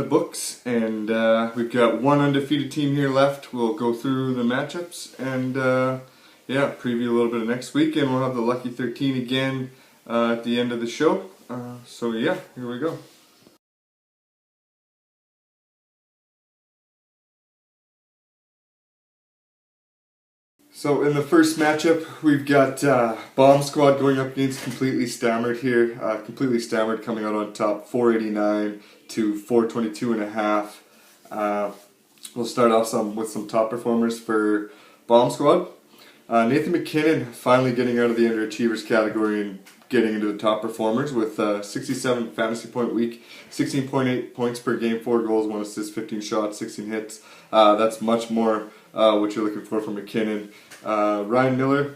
the books, and we've got one undefeated team here left. We'll go through the matchups and yeah, preview a little bit of next week, and we'll have the Lucky 13 again at the end of the show. So yeah, here we go. So in the first matchup, we've got Bomb Squad going up against Completely Stammered here. Completely Stammered coming out on top, 489 to 422.5. We'll start off with some top performers for Bomb Squad. Nathan MacKinnon finally getting out of the underachievers category and getting into the top performers with 67 fantasy point week, 16.8 points per game, 4 goals, 1 assist, 15 shots, 16 hits. That's much more what you're looking for from MacKinnon. Ryan Miller,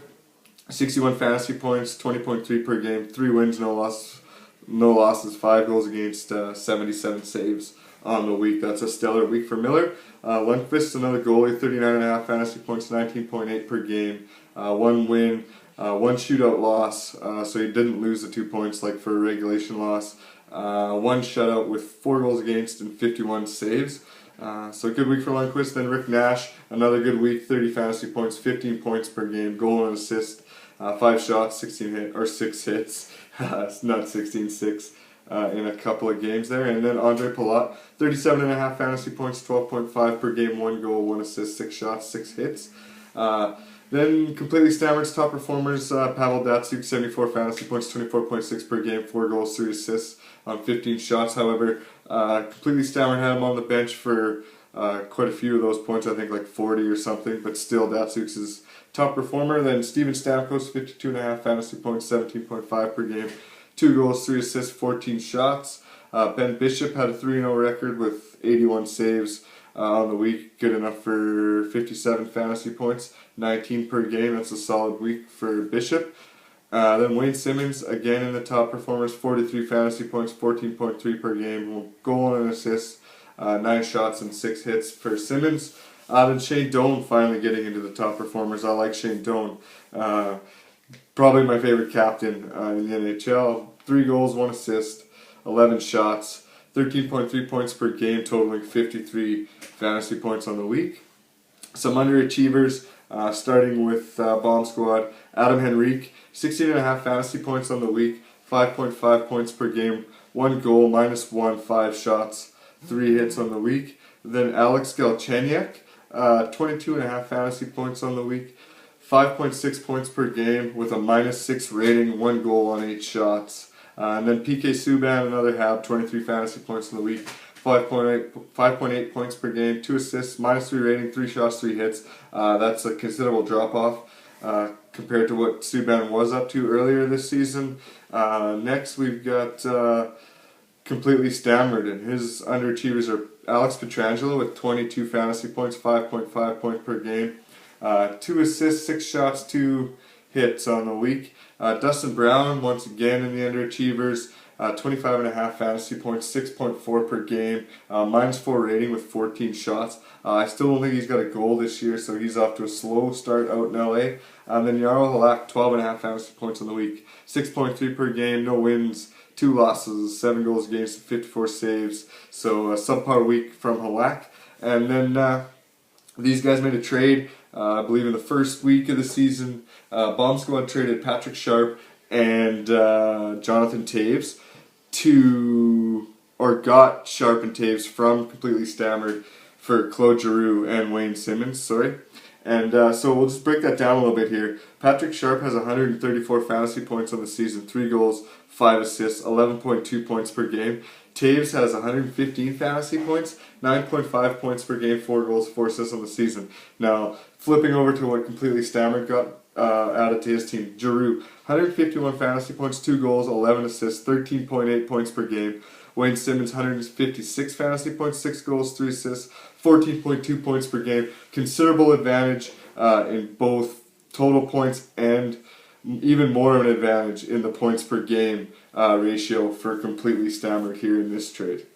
61 fantasy points, 20.3 per game, 3 wins, no losses, 5 goals against, 77 saves on the week. That's a stellar week for Miller. Lundqvist, another goalie, 39.5 fantasy points, 19.8 per game, 1 win, 1 shootout loss, so he didn't lose the 2 points like for a regulation loss. 1 shutout with 4 goals against and 51 saves. So good week for Lundqvist. Then Rick Nash, another good week, 30 fantasy points, 15 points per game, goal and assist, 5 shots, 6 hits, not 16, 6 in a couple of games there. And then Andre Palat, 37.5 fantasy points, 12.5 per game, 1 goal, 1 assist, 6 shots, 6 hits. Then Completely Stammered's top performers, Pavel Datsyuk, 74 fantasy points, 24.6 per game, 4 goals, 3 assists on 15 shots. However, Completely Stammered had him on the bench for quite a few of those points, I think like 40 or something, but still Datsyuk's his top performer. Then Steven Stamkos, 52.5 fantasy points, 17.5 per game, 2 goals, 3 assists, 14 shots. Ben Bishop had a 3-0 record with 81 saves on the week, good enough for 57 fantasy points, 19 per game. That's a solid week for Bishop. Then Wayne Simmons, again in the top performers, 43 fantasy points, 14.3 per game, 1 goal and an assist, 9 shots and 6 hits for Simmons. Then Shane Doan finally getting into the top performers. I like Shane Doan. Probably my favorite captain in the NHL. 3 goals, 1 assist, 11 shots, 13.3 points per game, totaling 53 fantasy points on the week. Some underachievers, starting with Bomb Squad. Adam Henrique, 16.5 fantasy points on the week, 5.5 points per game, 1 goal, -1, 5 shots, 3 hits on the week. Then Alex Galchenyuk, 22.5 fantasy points on the week, 5.6 points per game with a -6 rating, 1 goal on 8 shots. And then PK Subban, another Hab, 23 fantasy points in the week, 5.8 points per game, 2 assists, -3 rating, 3 shots, 3 hits. That's a considerable drop-off compared to what Subban was up to earlier this season. Next, we've got Completely Stammered, and his underachievers are Alex Pietrangelo with 22 fantasy points, 5.5 points per game, 2 assists, 6 shots, 2 hits on the week. Dustin Brown, once again in the underachievers, 25.5 fantasy points, 6.4 per game, -4 rating with 14 shots. I still don't think he's got a goal this year, so he's off to a slow start out in LA. Then Jarl Halak, 12.5 fantasy points on the week, 6.3 per game, no wins, 2 losses, 7 goals against, 54 saves. So a subpar week from Halak. And then these guys made a trade, I believe in the first week of the season. Bomb Squad traded Patrick Sharp and Jonathan Toews got Sharp and Toews from Completely Stammered for Claude Giroux and Wayne Simmons, And so we'll just break that down a little bit here. Patrick Sharp has 134 fantasy points on the season, 3 goals, 5 assists, 11.2 points per game. Toews has 115 fantasy points, 9.5 points per game, 4 goals, 4 assists on the season. Now, flipping over to what Completely Stammered got added to his team. Giroux, 151 fantasy points, 2 goals, 11 assists, 13.8 points per game. Wayne Simmons, 156 fantasy points, 6 goals, 3 assists, 14.2 points per game. Considerable advantage in both total points and even more of an advantage in the points per game ratio for Completely Stammered here in this trade.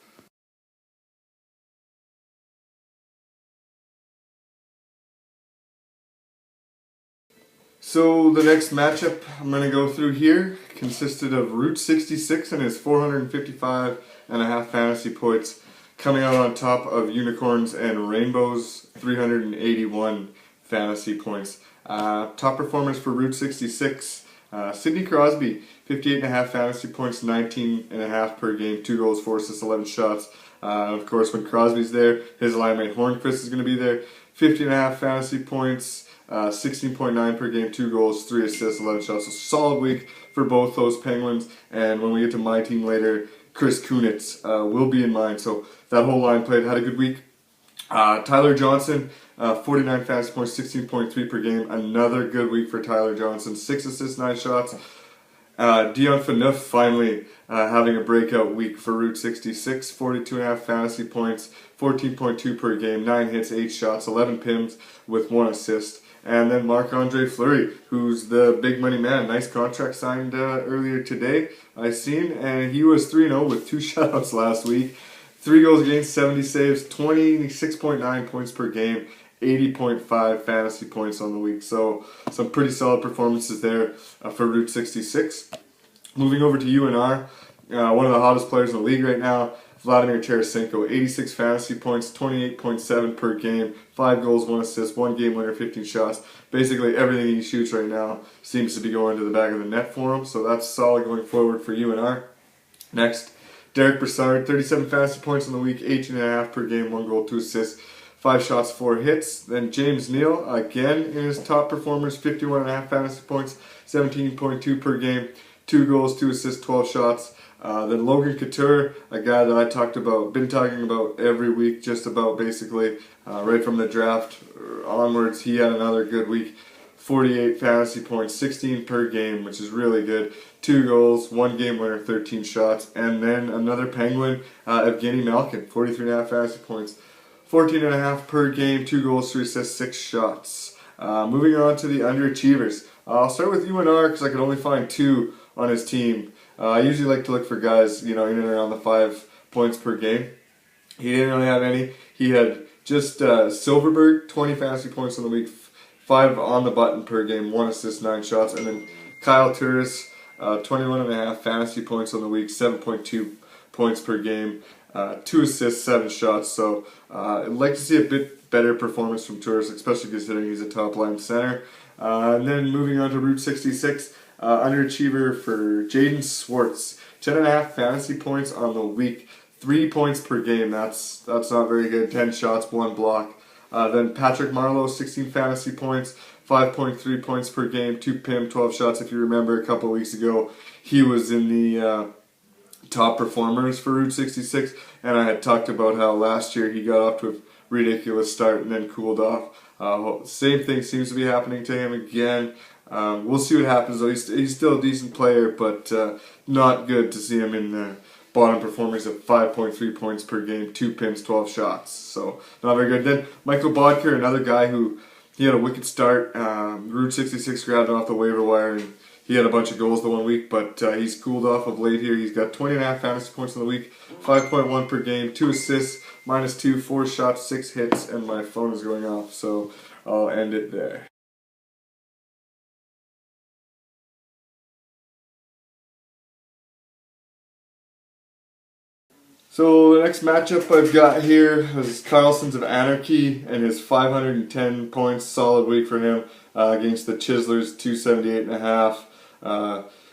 So the next matchup I'm going to go through here consisted of Route 66 and his 455.5 fantasy points coming out on top of Unicorns and Rainbows, 381 fantasy points. Top performers for Route 66, Sidney Crosby, 58.5 fantasy points, 19.5 per game, 2 goals, 4 assists, 11 shots. Of course, when Crosby's there, his line mate Hornqvist is going to be there. 50.5 fantasy points, 16.9 per game, 2 goals, 3 assists, 11 shots. So solid week for both those Penguins. And when we get to my team later, Chris Kunitz will be in mine. So that whole line had a good week. Tyler Johnson, 49 fantasy points, 16.3 per game. Another good week for Tyler Johnson. 6 assists, 9 shots. Dion Phaneuf finally having a breakout week for Route 66. 42.5 fantasy points, 14.2 per game, 9 hits, 8 shots, 11 PIMs with 1 assist. And then Marc-Andre Fleury, who's the big money man. Nice contract signed earlier today, I seen. And he was 3-0 with 2 shutouts last week. 3 goals against, 70 saves, 26.9 points per game, 80.5 fantasy points on the week. So some pretty solid performances there for Route 66. Moving over to UNR, one of the hottest players in the league right now, Vladimir Tarasenko, 86 fantasy points, 28.7 per game, 5 goals, 1 assist, 1 game winner, 15 shots. Basically everything he shoots right now seems to be going to the back of the net for him, so that's solid going forward for UNR. Next, Derek Brassard, 37 fantasy points in the week, 18.5 per game, 1 goal, 2 assists, 5 shots, 4 hits. Then James Neal, again in his top performers, 51.5 fantasy points, 17.2 per game, 2 goals, 2 assists, 12 shots. Then Logan Couture, a guy that been talking about every week, just about basically right from the draft onwards. He had another good week, 48 fantasy points, 16 per game, which is really good. 2 goals, 1 game winner, 13 shots. And then another Penguin, Evgeny Malkin, 43.5 fantasy points, 14.5 per game, 2 goals, 3 assists, 6 shots. Moving on to the underachievers. I'll start with UNR because I could only find 2 on his team. I usually like to look for guys, in and around the 5 points per game. He didn't really have any. He had just Silverberg, 20 fantasy points in the week, 5 on the button per game, 1 assist, 9 shots. And then Kyle Turris, 21.5 fantasy points on the week, 7.2 points per game, 2 assists, 7 shots. So I'd like to see a bit better performance from Turris, especially considering he's a top-line center. And then moving on to Route 66, underachiever for Jaden Swartz, 10.5 fantasy points on the week, 3 points per game. That's not very good. 10 shots, 1 block. Then Patrick Marleau, 16 fantasy points, 5.3 points per game, 2 PIM, 12 shots. If you remember a couple of weeks ago, he was in the top performers for Route 66, and I had talked about how last year he got off to a ridiculous start and then cooled off. Same thing seems to be happening to him again. We'll see what happens though. He's still a decent player, but not good to see him in the bottom performers at 5.3 points per game, 2 PIMs, 12 shots. So not very good. Then Michael Bodker, another guy who he had a wicked start. Route 66 grabbed him off the waiver wire and he had a bunch of goals the one week, but he's cooled off of late here. He's got 20.5 fantasy points in the week, 5.1 per game, 2 assists, -2, 4 shots, 6 hits, and my phone is going off, so I'll end it there. So the next matchup I've got here is Carl Sons of Anarchy and his 510 points, solid week for him against the Chislers, 278.5.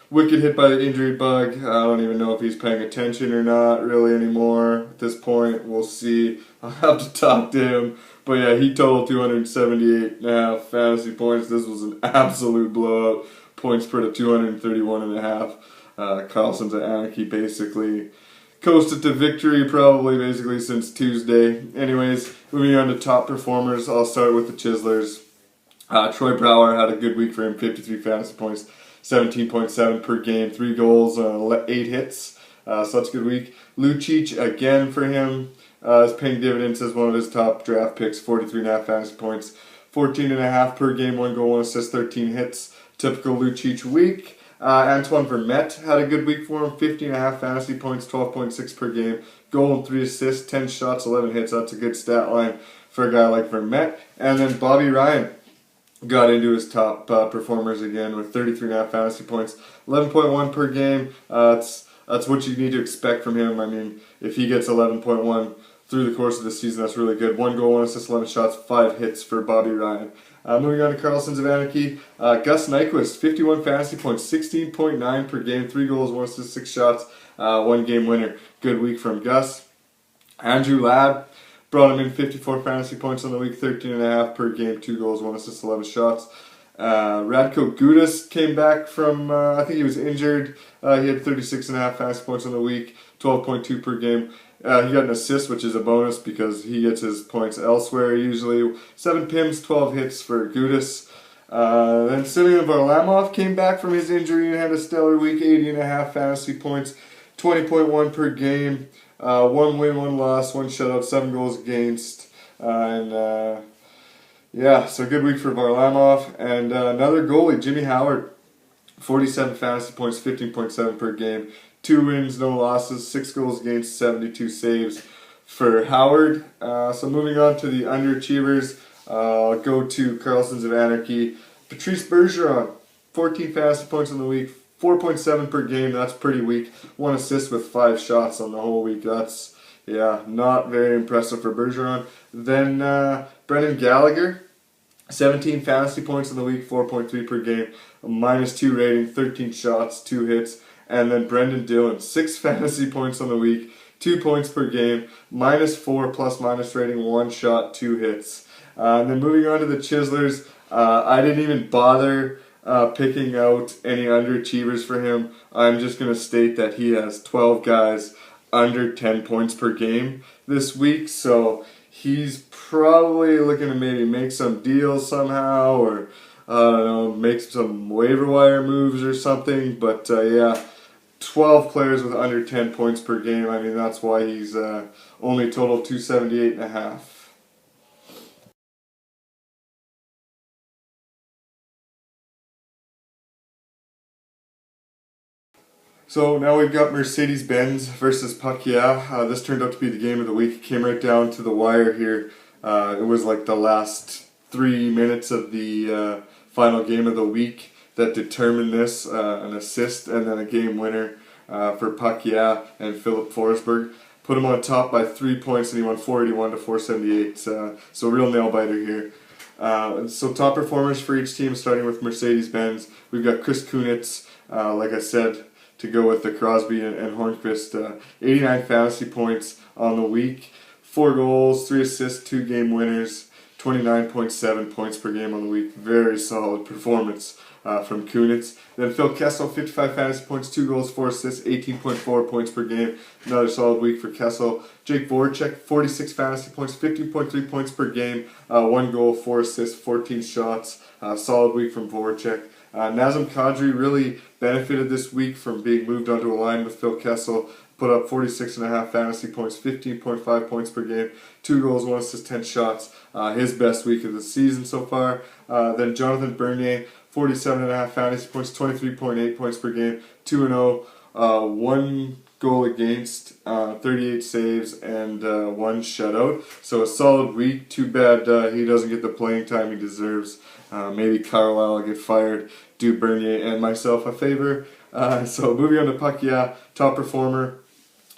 Wicked hit by the injury bug. I don't even know if he's paying attention or not really anymore at this point. We'll see. I'll have to talk to him. But yeah, he totaled 278.5 fantasy points. This was an absolute blowout. Point spread of 231.5. Carl Sons of Anarchy basically coasted to victory probably basically since Tuesday. Anyways, moving on to top performers, I'll start with the Chislers. Troy Brouwer had a good week for him, 53 fantasy points, 17.7 per game, 3 goals, 8 hits. So that's a good week. Lucic again for him is paying dividends as one of his top draft picks, 43.5 fantasy points, 14.5 per game, 1 goal, 1 assist, 13 hits. Typical Lucic week. Antoine Vermette had a good week for him, 15.5 fantasy points, 12.6 per game, goal and 3 assists, 10 shots, 11 hits. That's a good stat line for a guy like Vermette. And then Bobby Ryan got into his top performers again with 33.5 fantasy points, 11.1 per game. That's what you need to expect from him. I mean, if he gets 11.1 through the course of the season. That's really good. 1 goal, 1 assist, 11 shots, 5 hits for Bobby Ryan. Moving on to Carlsons of Anarchy, Gus Nyquist, 51 fantasy points, 16.9 per game, 3 goals, 1 assist, 6 shots, 1 game winner. Good week from Gus. Andrew Ladd brought him in 54 fantasy points on the week, 13.5 per game, 2 goals, 1 assist, 11 shots. Radko Gudas came back from, I think he was injured. He had 36.5 fantasy points on the week, 12.2 per game. He got an assist, which is a bonus because he gets his points elsewhere usually. 7 PIMs, 12 hits for Gudas. Then Semyon Varlamov came back from his injury and had a stellar week, 80.5 fantasy points, 20.1 per game. 1 win, 1 loss, 1 shutout, 7 goals against. Yeah, so good week for Varlamov. And another goalie, Jimmy Howard, 47 fantasy points, 15.7 per game. 2 wins, no losses, 6 goals against, 72 saves for Howard. So moving on to the underachievers, I'll go to Carlsons of Anarchy. Patrice Bergeron, 14 fantasy points on the week, 4.7 per game. That's pretty weak. 1 assist with 5 shots on the whole week. That's, yeah, not very impressive for Bergeron. Then Brendan Gallagher, 17 fantasy points in the week, 4.3 per game, a -2 rating, 13 shots, 2 hits. And then Brendan Dillon, 6 fantasy points on the week, 2 points per game, -4 plus-minus rating, 1 shot, 2 hits. And then moving on to the Chislers, I didn't even bother picking out any underachievers for him. I'm just going to state that he has 12 guys under 10 points per game this week, so he's probably looking to maybe make some deals somehow, or I don't know, make some waiver wire moves or something. But yeah, 12 players with under 10 points per game. I mean, that's why he's only total 278.5. So now we've got Mercedes-Benz versus Pacquiao. This turned out to be the game of the week. It came right down to the wire here. It was like the last 3 minutes of the final game of the week that determined this. An assist and then a game winner for Pacquiao and Philip Forsberg. Put him on top by 3 points, and he won 481 to 478. So real nail biter here. So top performers for each team, starting with Mercedes-Benz. We've got Chris Kunitz, like I said, to go with the Crosby and Hornqvist. 89 fantasy points on the week, 4 goals, 3 assists, 2 game winners, 29.7 points per game on the week. Very solid performance from Kunitz. Then Phil Kessel, 55 fantasy points, 2 goals, 4 assists, 18.4 points per game. Another solid week for Kessel. Jake Voracek, 46 fantasy points, 15.3 points per game, 1 goal, 4 assists, 14 shots. Solid week from Voracek. Nazem Kadri really benefited this week from being moved onto a line with Phil Kessel. Put up 46.5 fantasy points, 15.5 points per game, 2 goals, 1 assist, 10 shots. His best week of the season so far. Then Jonathan Bernier, 47.5 fantasy points, 23.8 points per game, 2-0, 1 goal against, 38 saves, and 1 shutout. So a solid week. Too bad he doesn't get the playing time he deserves. Maybe Carlisle will get fired, do Bernier and myself a favor. So moving on to Pacquiao, top performer,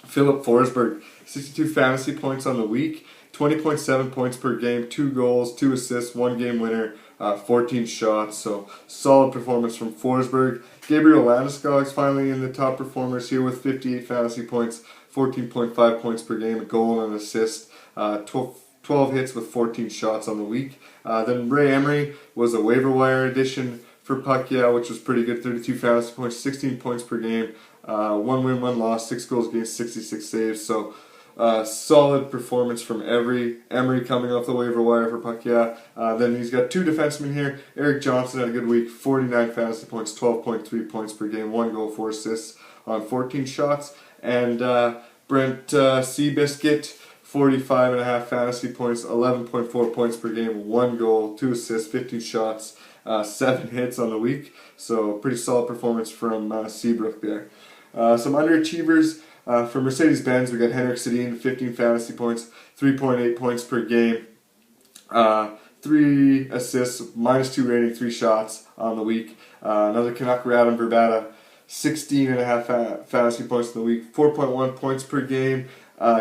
Philip Forsberg, 62 fantasy points on the week, 20.7 points per game, 2 goals, 2 assists, 1 game winner, 14 shots. So solid performance from Forsberg. Gabriel Landeskog's finally in the top performers here with 58 fantasy points, 14.5 points per game, a goal and an assist, 12 hits with 14 shots on the week. Then Ray Emery was a waiver wire addition for Pacquiao, which was pretty good. 32 fantasy points, 16 points per game, 1 win, 1 loss, 6 goals against, 66 saves. So solid performance from Emery coming off the waiver wire for Pacquiao. Then he's got 2 defensemen here. Eric Johnson had a good week, 49 fantasy points, 12.3 points per game, 1 goal, 4 assists on 14 shots. And Brent Seabiscuit, 45.5 fantasy points, 11.4 points per game, 1 goal, 2 assists, 15 shots, 7 hits on the week. So pretty solid performance from Seabrook there. Some underachievers for Mercedes-Benz, we got Henrik Sedin, 15 fantasy points, 3.8 points per game, 3 assists, -2 rating, 3 shots on the week. Another Canuck, Radim Vrbata, 16.5 fantasy points in the week, 4.1 points per game,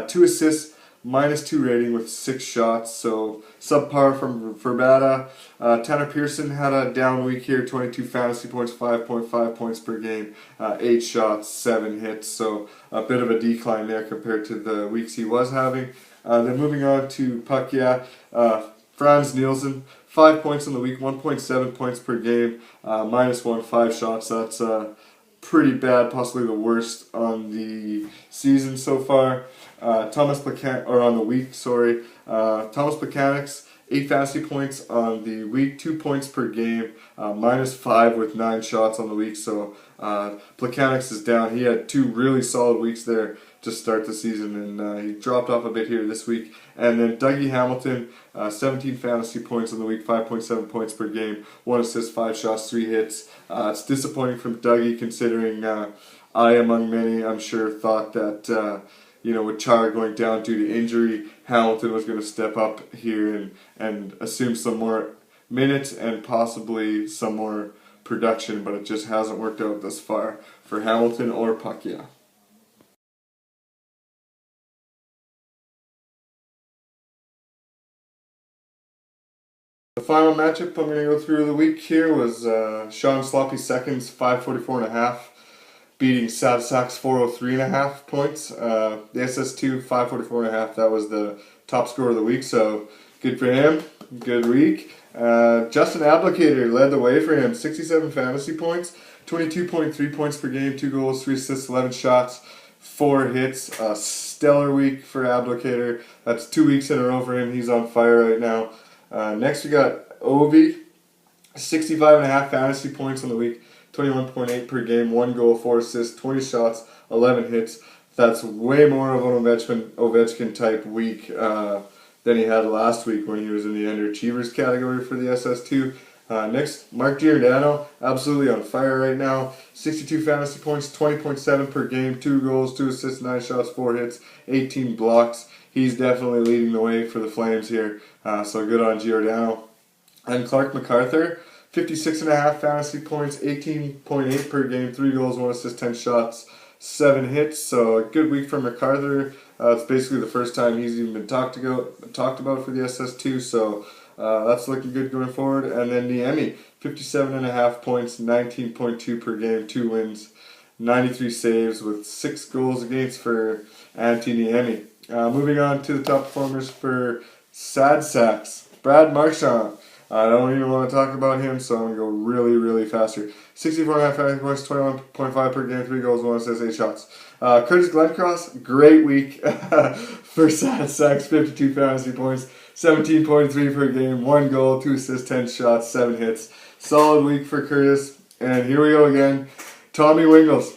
2 assists, -2 rating with 6 shots, so subpar from Verbata. Tanner Pearson had a down week here, 22 fantasy points, 5.5 points per game, 8 shots, 7 hits, so a bit of a decline there compared to the weeks he was having. Then moving on to Puck, Frans Nielsen, 5 points in the week, 1.7 points per game, -1, 5 shots. That's pretty bad, possibly the worst on the season so far. Thomas Plekanec, 8 fantasy points on the week, 2 points per game, -5 with 9 shots on the week. So Plekanec is down. He had 2 really solid weeks there to start the season, and he dropped off a bit here this week. And then Dougie Hamilton, 17 fantasy points on the week, 5.7 points per game, 1 assist, 5 shots, 3 hits. It's disappointing from Dougie, considering I, among many, I'm sure, thought that with Chara going down due to injury, Hamilton was going to step up here and assume some more minutes and possibly some more production, but it just hasn't worked out thus far for Hamilton or Puck. The final matchup I'm going to go through the week here was Sean Sloppy Seconds, 544.5, beating Sad Sacks 403.5 points. The SS2, 544.5, that was the top score of the week, so good for him, good week. Justin Applicator led the way for him, 67 fantasy points, 22.3 points per game, 2 goals, 3 assists, 11 shots, 4 hits. A stellar week for Applicator. That's 2 weeks in a row for him. He's on fire right now. Next we got Ovi, 65.5 fantasy points on the week, 21.8 per game, 1 goal, 4 assists, 20 shots, 11 hits. That's way more of an Ovechkin type week than he had last week when he was in the underachievers category for the SS2. Next, Mark Giordano, absolutely on fire right now. 62 fantasy points, 20.7 per game, 2 goals, 2 assists, 9 shots, 4 hits, 18 blocks. He's definitely leading the way for the Flames here, so good on Giordano. And Clark MacArthur, 56.5 fantasy points, 18.8 per game, 3 goals, 1 assist, 10 shots, 7 hits. So a good week for MacArthur. It's basically the first time he's even been talked about for the SS2, so that's looking good going forward. And then Niemi, 57.5 points, 19.2 per game, 2 wins, 93 saves with 6 goals against for Antti Niemi. Moving on to the top performers for Sad Sacks. Brad Marchand. I don't even want to talk about him, so I'm going to go really, really faster. 64.5 fantasy points, 21.5 per game, 3 goals, 1 assist, 8 shots. Curtis Glencross, great week for Sad Sacks. 52 fantasy points, 17.3 per game, 1 goal, 2 assists, 10 shots, 7 hits. Solid week for Curtis. And here we go again. Tommy Wingles,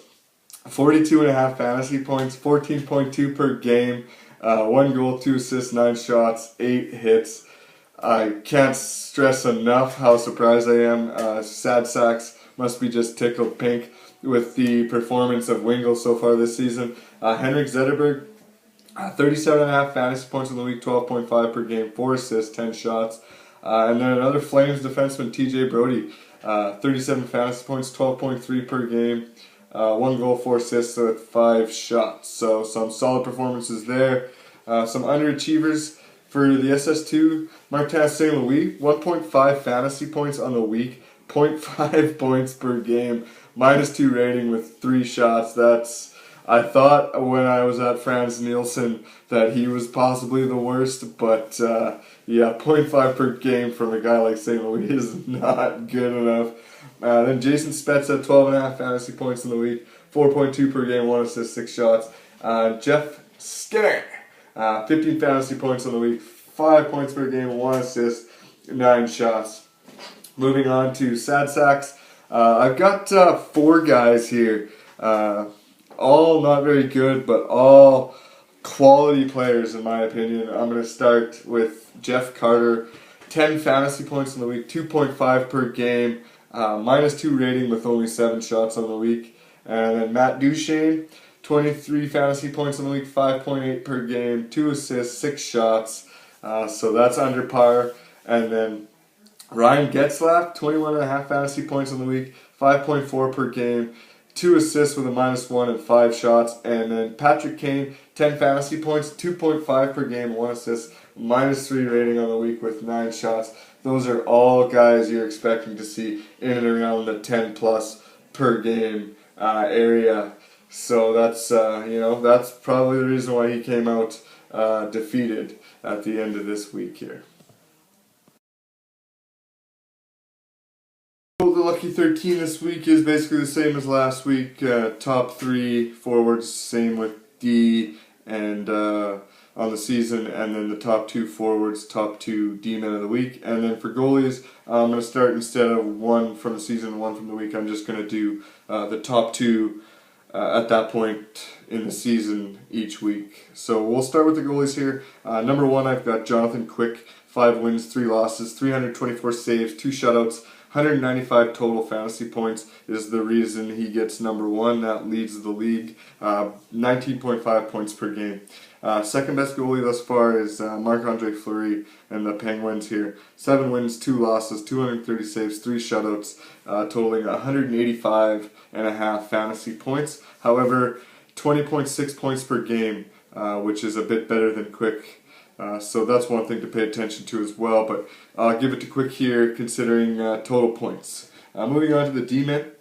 42.5 fantasy points, 14.2 per game, 1 goal, 2 assists, 9 shots, 8 hits. I can't stress enough how surprised I am. Sad Sacks must be just tickled pink with the performance of Wingles so far this season. Henrik Zetterberg, 37.5 fantasy points in the week, 12.5 per game, 4 assists, 10 shots. And then another Flames defenseman, TJ Brody, 37 fantasy points, 12.3 per game, 1 goal, 4 assists with 5 shots. So some solid performances there. Some underachievers for the SS2, Martin St. Louis, 1.5 fantasy points on the week, 0.5 points per game, -2 rating with 3 shots. I thought when I was at Frans Nielsen that he was possibly the worst, but 0.5 per game from a guy like St. Louis is not good enough. Then Jason Spezza, 12.5 fantasy points in the week, 4.2 per game, 1 assist, 6 shots. Jeff Skinner, 15 fantasy points on the week, 5 points per game, 1 assist, 9 shots. Moving on to Sad Sacks. I've got 4 guys here. All not very good, but all quality players in my opinion. I'm going to start with Jeff Carter. 10 fantasy points in the week, 2.5 per game, -2 rating with only 7 shots on the week. And then Matt Duchene, 23 fantasy points in the week, 5.8 per game, 2 assists, 6 shots. So that's under par. And then Ryan Getzlaff, 21.5 fantasy points in the week, 5.4 per game, 2 assists with a -1 and 5 shots. And then Patrick Kane, 10 fantasy points, 2.5 per game, 1 assist, -3 rating on the week with 9 shots. Those are all guys you're expecting to see in and around the 10 plus per game area. So that's that's probably the reason why he came out defeated at the end of this week here. The lucky 13 this week is basically the same as last week. Top 3 forwards, same with D and on the season, and then the top 2 forwards, top 2 D-men of the week. And then for goalies, I'm going to start, instead of 1 from the season, 1 from the week, I'm just going to do the top 2 at that point in the season each week. So we'll start with the goalies here. Number 1, I've got Jonathan Quick, 5 wins, 3 losses, 324 saves, 2 shutouts, 195 total fantasy points is the reason he gets number 1. That leads the league, 19.5 points per game. Second best goalie thus far is Marc-Andre Fleury and the Penguins here. 7 wins, 2 losses, 230 saves, 3 shutouts, totaling 185.5 fantasy points. However, 20.6 points per game, which is a bit better than Quick. So that's one thing to pay attention to as well, but I'll give it to Quick here considering total points. Moving on to the D-men.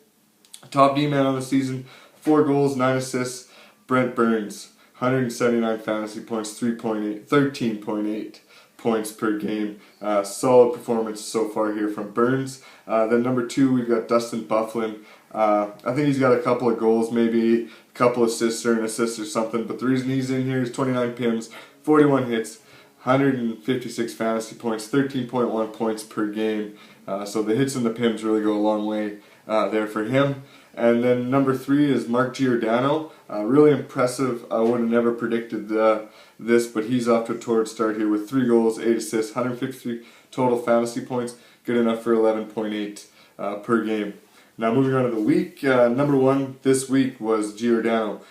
Top D-man on the season, 4 goals, 9 assists, Brent Burns. 179 fantasy points, 13.8 points per game. Solid performance so far here from Burns. Then number 2, we've got Dustin Byfuglien. I think he's got a couple of goals, maybe a couple assists or an assist or something, but the reason he's in here is 29 PIMs, 41 hits, 156 fantasy points, 13.1 points per game. So the hits and the PIMs really go a long way there for him. And then number 3 is Mark Giordano. Really impressive. I would have never predicted this, but he's off to a torrid start here with 3 goals, 8 assists, 153 total fantasy points. Good enough for 11.8 per game. Now moving on to the week. Number 1 this week was Giordano.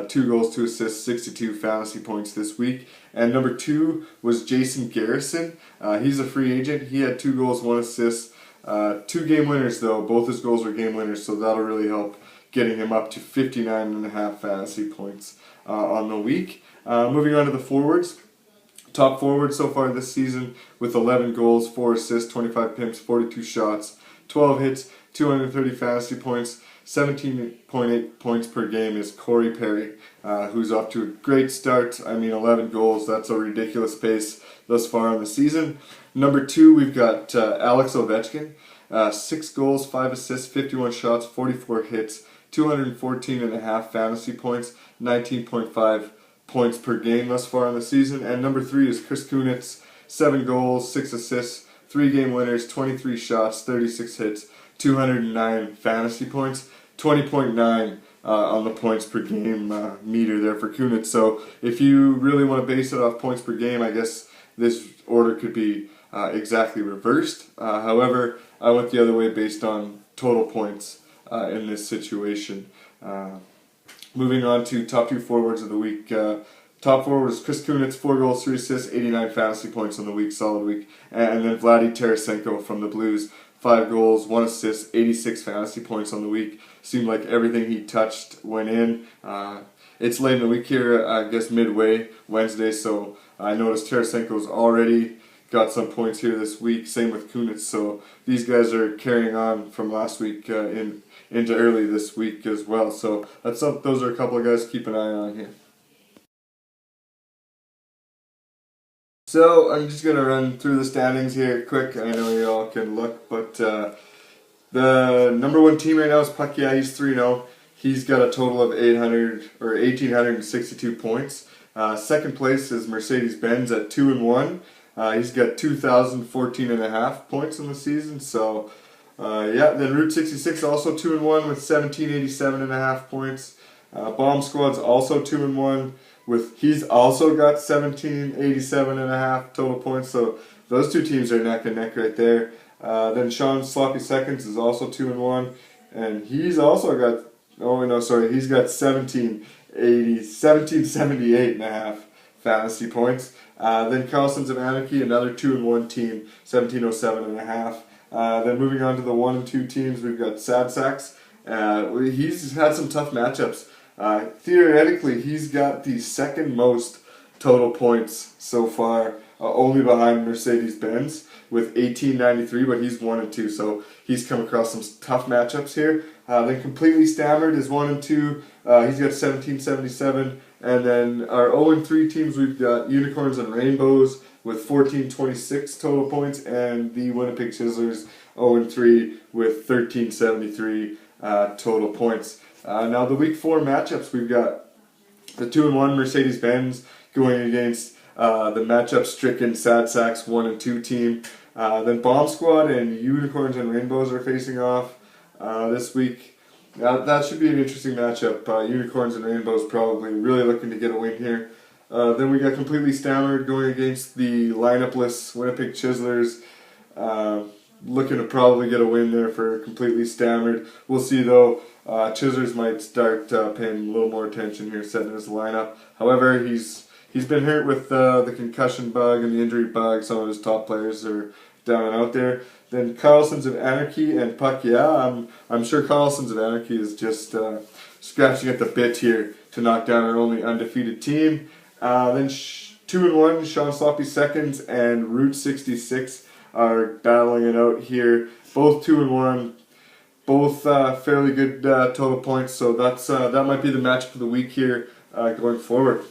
2 goals, 2 assists, 62 fantasy points this week. And number 2 was Jason Garrison. He's a free agent. He had 2 goals, 1 assist. 2 game winners though, both his goals were game winners, so that'll really help getting him up to 59.5 fantasy points on the week. Moving on to the forwards. Top forward so far this season with 11 goals, 4 assists, 25 PIMs, 42 shots, 12 hits, 230 fantasy points, 17.8 points per game is Corey Perry, who's off to a great start. I mean, 11 goals, that's a ridiculous pace thus far in the season. Number 2, we've got Alex Ovechkin. 6 goals, 5 assists, 51 shots, 44 hits, 214.5 fantasy points, 19.5 points per game thus far in the season. And number 3 is Chris Kunitz. 7 goals, 6 assists, 3 game winners, 23 shots, 36 hits, 209 fantasy points, 20.9 on the points per game meter there for Kunitz. So if you really want to base it off points per game, I guess this order could be exactly reversed. However, I went the other way based on total points in this situation. Moving on to top 2 forwards of the week. Top forward is Chris Kunitz, 4 goals, 3 assists, 89 fantasy points on the week, solid week. And then Vladimir Tarasenko from the Blues, 5 goals, 1 assist, 86 fantasy points on the week. Seemed like everything he touched went in. It's late in the week here, I guess midway, Wednesday, so I noticed Tarasenko's already got some points here this week, same with Kunitz, so these guys are carrying on from last week into early this week as well. So those are a couple of guys to keep an eye on here. So I'm just going to run through the standings here quick. I know you all can look, but the number 1 team right now is Puck. Yeah, he's 3-0. He's got a total of 1,862 points. Second place is Mercedes-Benz at 2-1. He's got 2,014.5 points in the season. So yeah, then Route 66 also 2-1 with 1,787.5 points. Bomb Squad's also 2-1. He's also got 1787.5 total points, so those 2 teams are neck and neck right there. Then Sean Sloppy Seconds is also 2-1, and he's also got, he's got 1778.5 fantasy points. Then Carlsons of Anarchy, another 2-1 team, 1707.5. Then moving on to the 1 and 2 teams, we've got Sad Sacks. He's had some tough matchups. Theoretically, he's got the second most total points so far, only behind Mercedes-Benz with 1893, but he's 1 and 2, so he's come across some tough matchups here. Then Completely Stammered is 1 and 2. He's got 1777, and then our 0 and 3 teams, we've got Unicorns and Rainbows with 1426 total points, and the Winnipeg Chiselers 0 and 3 with 1373 total points. Now the week 4 matchups, we've got the 2 and 1 Mercedes-Benz going against the matchup-stricken Sad Sacks 1 and 2 team. Then Bomb Squad and Unicorns and Rainbows are facing off this week. That should be an interesting matchup. Unicorns and Rainbows probably really looking to get a win here. Then we got Completely Stammered going against the lineup-less Winnipeg Chiselers. Looking to probably get a win there for Completely Stammered. We'll see though. Chiselers might start paying a little more attention here, setting his lineup. However, he's been hurt with the concussion bug and the injury bug. Some of his top players are down and out there. Then Carlsons of Anarchy and Puck, yeah, I'm sure Carlsons of Anarchy is just scratching at the bit here to knock down our only undefeated team. Then 2 and 1 Sean Sloppy Seconds and Route 66 are battling it out here. Both 2 and 1, both fairly good total points. So that might be the matchup of the week here going forward.